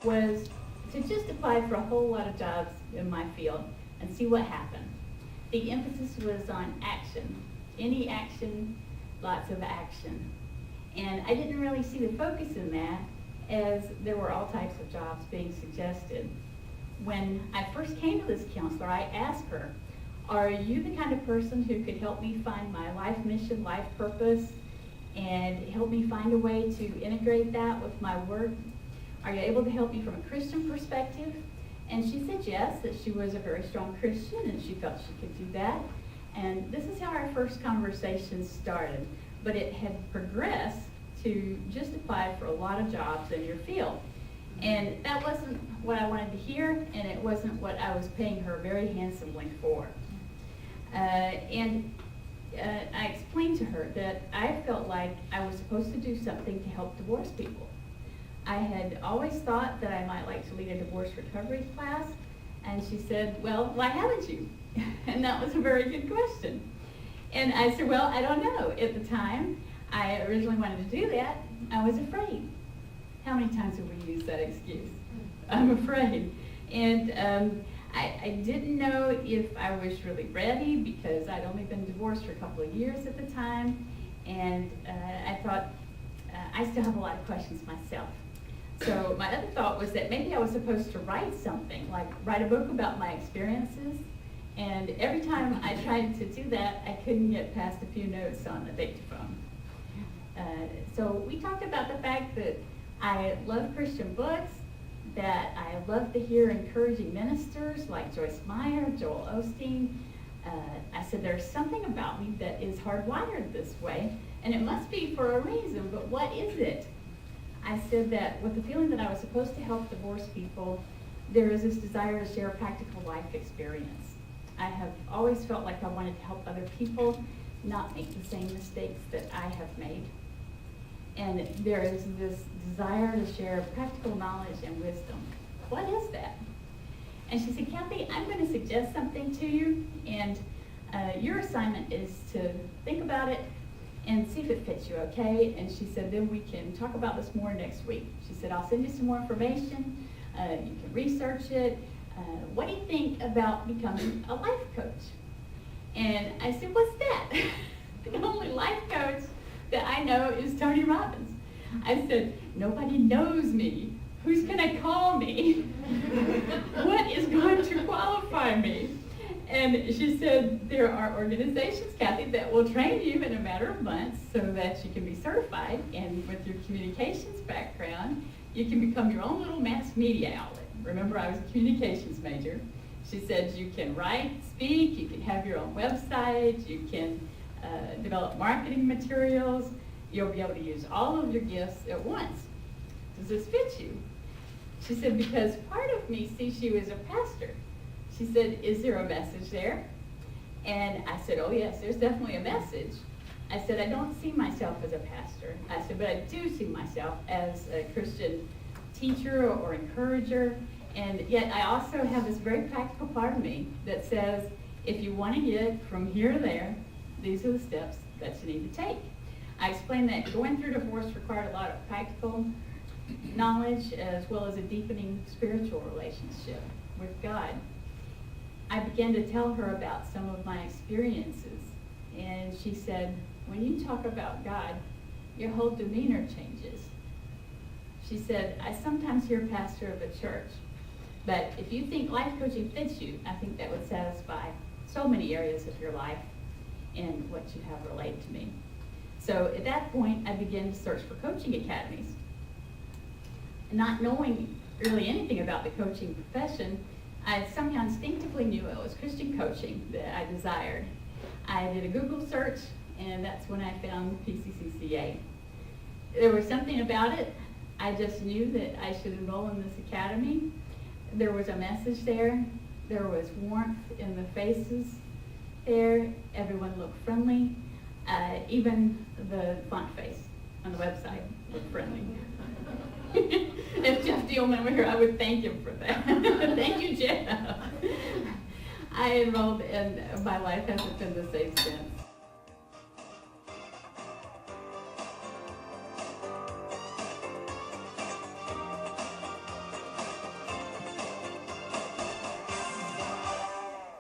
Was to just apply for a whole lot of jobs in my field and see what happened. The emphasis was on action. Any action, lots of action. And I didn't really see the focus in that, as there were all types of jobs being suggested. When I first came to this counselor, I asked her, are you the kind of person who could help me find my life mission, life purpose, and help me find a way to integrate that with my work? Are you able to help me from a Christian perspective? And she said yes, that she was a very strong Christian and she felt she could do that. And this is how our first conversation started. But it had progressed to just apply for a lot of jobs in your field. And that wasn't what I wanted to hear, and it wasn't what I was paying her very handsomely for. I explained to her that I felt like I was supposed to do something to help divorced people. I had always thought that I might like to lead a divorce recovery class, and she said, well, why haven't you? And that was a very good question. And I said, well, I don't know. At the time, I originally wanted to do that. I was afraid. How many times have we used that excuse? I'm afraid. And I didn't know if I was really ready because I'd only been divorced for a couple of years at the time. And I thought, I still have a lot of questions myself. So my other thought was that maybe I was supposed to write something, like write a book about my experiences. And every time I tried to do that, I couldn't get past a few notes on the dictaphone. So we talked about the fact that I love Christian books, that I love to hear encouraging ministers like Joyce Meyer, Joel Osteen. I said, there's something about me that is hardwired this way, and it must be for a reason, but what is it? I said that with the feeling that I was supposed to help divorced people, there is this desire to share a practical life experience. I have always felt like I wanted to help other people not make the same mistakes that I have made. And there is this desire to share practical knowledge and wisdom. What is that? And she said, Kathy, I'm going to suggest something to you, and your assignment is to think about it and see if it fits you, okay? And she said, then we can talk about this more next week. She said, I'll send you some more information. You can research it. What do you think about becoming a life coach? And I said, what's that? The only life coach that I know is Tony Robbins. I said, nobody knows me. Who's going to call me? What is going to qualify me? And she said, there are organizations, Kathy, that will train you in a matter of months so that you can be certified, and with your communications background, you can become your own little mass media outlet. Remember, I was a communications major. She said you can write, speak, you can have your own website, you can develop marketing materials, you'll be able to use all of your gifts at once. Does this fit you? She said, because part of me sees you as a pastor. She said, is there a message there? And I said, oh yes, there's definitely a message. I said, I don't see myself as a pastor. I said, but I do see myself as a Christian teacher or encourager. And yet I also have this very practical part of me that says, if you want to get from here to there, these are the steps that you need to take. I explained that going through divorce required a lot of practical knowledge as well as a deepening spiritual relationship with God. I began to tell her about some of my experiences, and she said, when you talk about God, your whole demeanor changes. She said, I sometimes hear pastor of a church, but if you think life coaching fits you, I think that would satisfy so many areas of your life and what you have relate to me. So at that point, I began to search for coaching academies. Not knowing really anything about the coaching profession, I somehow instinctively knew it was Christian coaching that I desired. I did a Google search, and that's when I found PCCCA. There was something about it. I just knew that I should enroll in this academy. There was a message there. There was warmth in the faces there. Everyone looked friendly. Even the font face on the website looked friendly. If Jeff Dealman were here, I would thank him for that. Thank you, Jeff. I enrolled and my life hasn't been the same since.